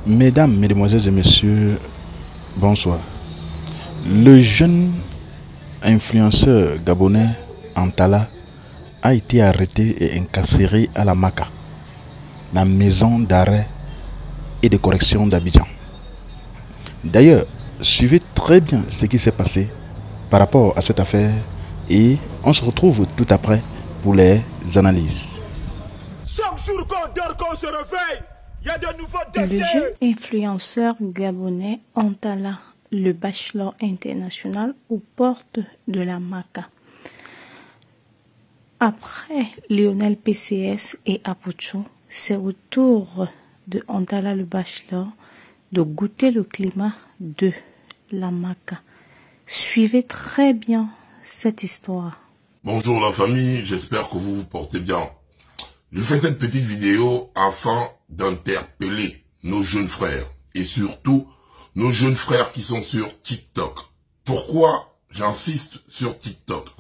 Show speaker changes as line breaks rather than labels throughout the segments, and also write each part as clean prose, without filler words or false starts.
Mesdames, Mesdemoiselles et Messieurs, bonsoir. Le jeune influenceur gabonais Antala a été arrêté et incarcéré à la Maka, la maison d'arrêt et de correction d'Abidjan. D'ailleurs, suivez très bien ce qui s'est passé par rapport à cette affaire et on se retrouve tout après pour les analyses.
Chaque jour qu'on dort, qu'on se réveille, il y a de nouveaux décès.
Le jeune influenceur gabonais Antala, le bachelor international aux portes de la Maka. Après Lionel PCS et Apucho, c'est au tour de Antala le bachelor de goûter le climat de la Maka. Suivez très bien cette histoire.
Bonjour la famille, j'espère que vous vous portez bien. Je fais cette petite vidéo afin d'interpeller nos jeunes frères et surtout nos jeunes frères qui sont sur TikTok. Pourquoi j'insiste sur TikTok?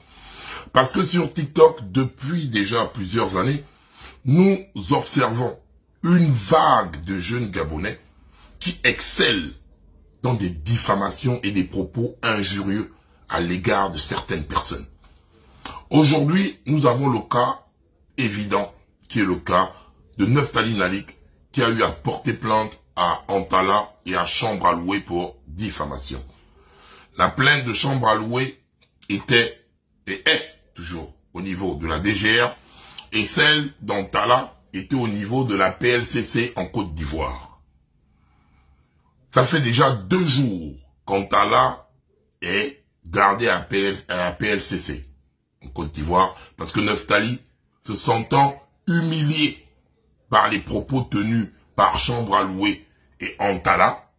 Parce que sur TikTok, depuis déjà plusieurs années, nous observons une vague de jeunes Gabonais qui excellent dans des diffamations et des propos injurieux à l'égard de certaines personnes. Aujourd'hui, nous avons le cas évident, qui est le cas de Neftali Nalik, qui a eu à porter plainte à Antala et à Chambre à louer pour diffamation. La plainte de Chambre à louer était et est toujours au niveau de la DGR et celle d'Antala était au niveau de la PLCC en Côte d'Ivoire. Ça fait déjà 2 jours qu'Antala est gardé à la PLCC en Côte d'Ivoire parce que Neftali, se sentant humilié par les propos tenus par Chambre à louer et Antala,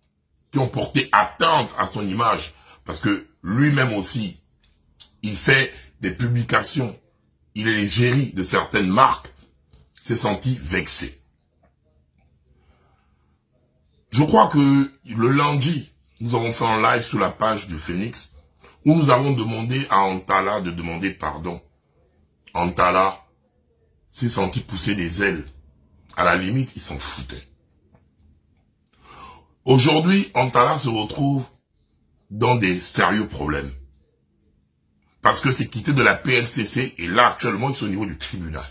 qui ont porté atteinte à son image, parce que lui-même aussi, il fait des publications, il est l'égérie de certaines marques, s'est senti vexé. Je crois que le lundi, nous avons fait un live sur la page du Phoenix, où nous avons demandé à Antala de demander pardon. Antala s'est senti pousser des ailes. À la limite, il s'en foutait. Aujourd'hui, Antala se retrouve dans des sérieux problèmes. Parce que c'est quitté de la PLCC et là, actuellement, il est au niveau du tribunal.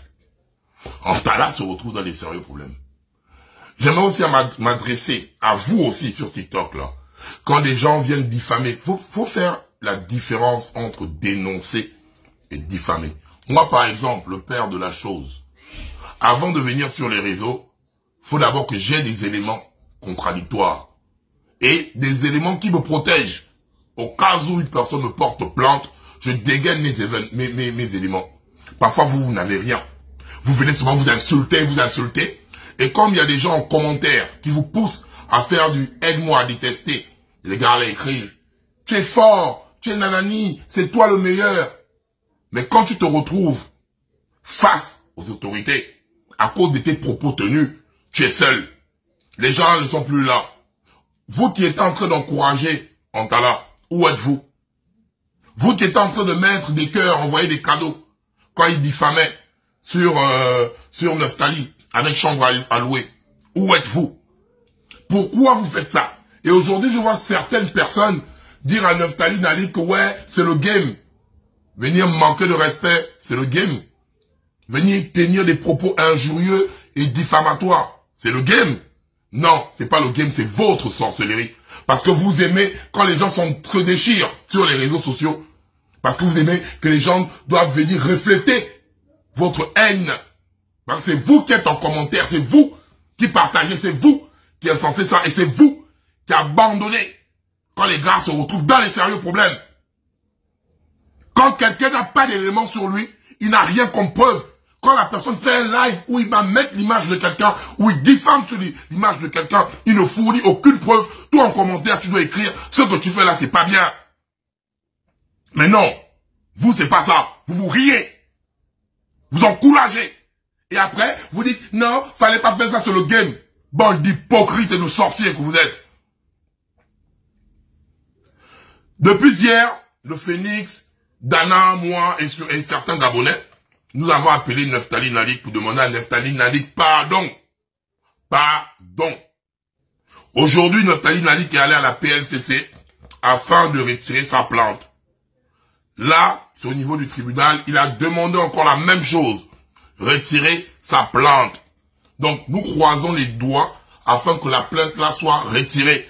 Antala se retrouve dans des sérieux problèmes. J'aimerais aussi m'adresser à vous aussi sur TikTok, là. Quand des gens viennent diffamer, faut faire la différence entre dénoncer et diffamer. Moi, par exemple, le père de la chose, avant de venir sur les réseaux, faut d'abord que j'ai des éléments contradictoires et des éléments qui me protègent. Au cas où une personne me porte plainte, je dégaine mes éléments. Parfois, vous n'avez rien. Vous venez souvent vous insulter. Et comme il y a des gens en commentaire qui vous poussent à faire du aide-moi à détester, les gars là écrivent, tu es fort, tu es nanani, c'est toi le meilleur. Mais quand tu te retrouves face aux autorités, à cause de tes propos tenus, tu es seul. Les gens ne sont plus là. Vous qui êtes en train d'encourager Antala, où êtes-vous? Vous qui êtes en train de mettre des cœurs, envoyer des cadeaux, quand il diffamait sur Neftali, avec Chambre à louer, où êtes-vous? Pourquoi vous faites ça? Et aujourd'hui, je vois certaines personnes dire à Neftali Nalik que ouais, c'est le game. Venir manquer de respect, c'est le game. Venir tenir des propos injurieux et diffamatoires, c'est le game. Non, c'est pas le game, c'est votre sorcellerie. Parce que vous aimez quand les gens se déchirent sur les réseaux sociaux. Parce que vous aimez que les gens doivent venir refléter votre haine. Parce que c'est vous qui êtes en commentaire, c'est vous qui partagez, c'est vous qui insensez ça, et c'est vous qui abandonnez quand les gars se retrouvent dans les sérieux problèmes. Quand quelqu'un n'a pas d'éléments sur lui, il n'a rien comme preuve. Quand la personne fait un live où il va mettre l'image de quelqu'un, où il diffame sur l'image de quelqu'un, il ne fournit aucune preuve. Toi en commentaire, tu dois écrire, ce que tu fais là, c'est pas bien. Mais non, vous c'est pas ça. Vous vous riez. Vous encouragez. Et après, vous dites, non, fallait pas faire ça sur le game. Bande d'hypocrites et de sorciers que vous êtes. Depuis hier, le Phoenix, Dana, moi et certains Gabonais, nous avons appelé Neftali Nalik pour demander à Neftali Nalik pardon. Pardon. Aujourd'hui, Naftali Nalik est allé à la PLCC afin de retirer sa plainte. Là, c'est au niveau du tribunal, il a demandé encore la même chose. Retirer sa plainte. Donc, nous croisons les doigts afin que la plainte là soit retirée.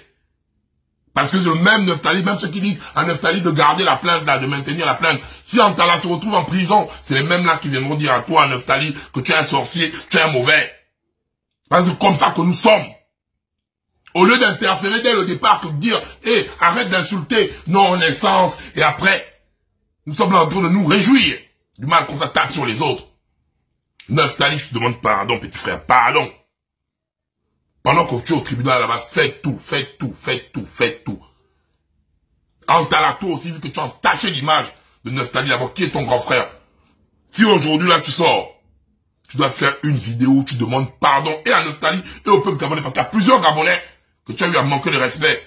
Parce que c'est le même Naftali, même ceux qui disent à Naftali de garder la plainte là, de maintenir la plainte. Si Antala se retrouve en prison, c'est les mêmes là qui viendront dire à toi, Naftali, que tu es un sorcier, tu es un mauvais. Parce que c'est comme ça que nous sommes. Au lieu d'interférer dès le départ, que de dire, hé, arrête d'insulter nos naissances, et après, nous sommes là en train de nous réjouir du mal qu'on s'attaque sur les autres. Naftali, je te demande pardon, petit frère, pardon. Pendant que tu es au tribunal là-bas, faites tout. Antala, toi aussi, vu que tu as entaché l'image de Naftali là-bas, qui est ton grand frère. Si aujourd'hui là tu sors, tu dois faire une vidéo où tu demandes pardon et à Naftali et au peuple gabonais, parce qu'il y a plusieurs Gabonais que tu as eu à manquer de respect.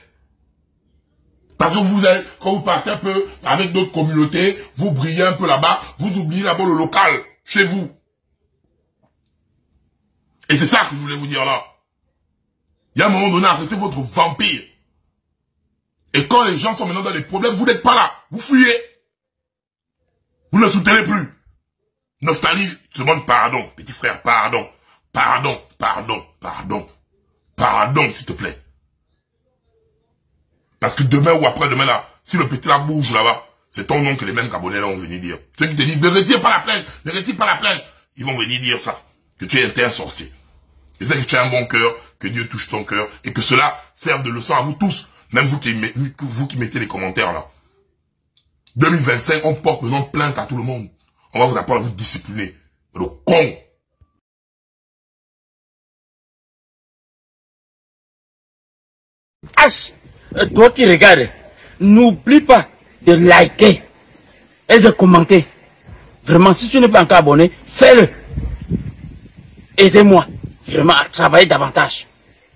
Parce que vous avez, quand vous partez un peu avec d'autres communautés, vous brillez un peu là-bas, vous oubliez là-bas le local, chez vous. Et c'est ça que je voulais vous dire là. Il y a un moment donné, arrêtez votre vampire. Et quand les gens sont maintenant dans des problèmes, vous n'êtes pas là, vous fuyez. Vous ne soutenez plus. Naftali, je te demande pardon, petit frère, pardon. Pardon, s'il te plaît. Parce que demain ou après-demain là, si le petit là bouge là-bas, c'est ton nom que les mêmes Gabonais là vont venir dire. Ceux qui te disent, ne retire pas la plainte, ils vont venir dire ça, que tu es un sorcier. Et c'est que tu as un bon cœur, que Dieu touche ton cœur, et que cela serve de leçon à vous tous, même vous qui mettez les commentaires là. 2025, on porte maintenant plainte à tout le monde. On va vous apprendre à vous discipliner. Le con.
H, toi qui regardes, n'oublie pas de liker et de commenter. Vraiment, si tu n'es pas encore abonné, fais-le. Aidez-moi vraiment à travailler davantage.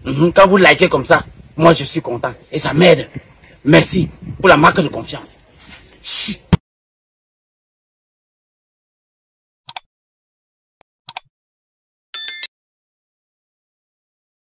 Quand vous likez comme ça, moi je suis content et ça m'aide. Merci pour la marque de confiance. Chut.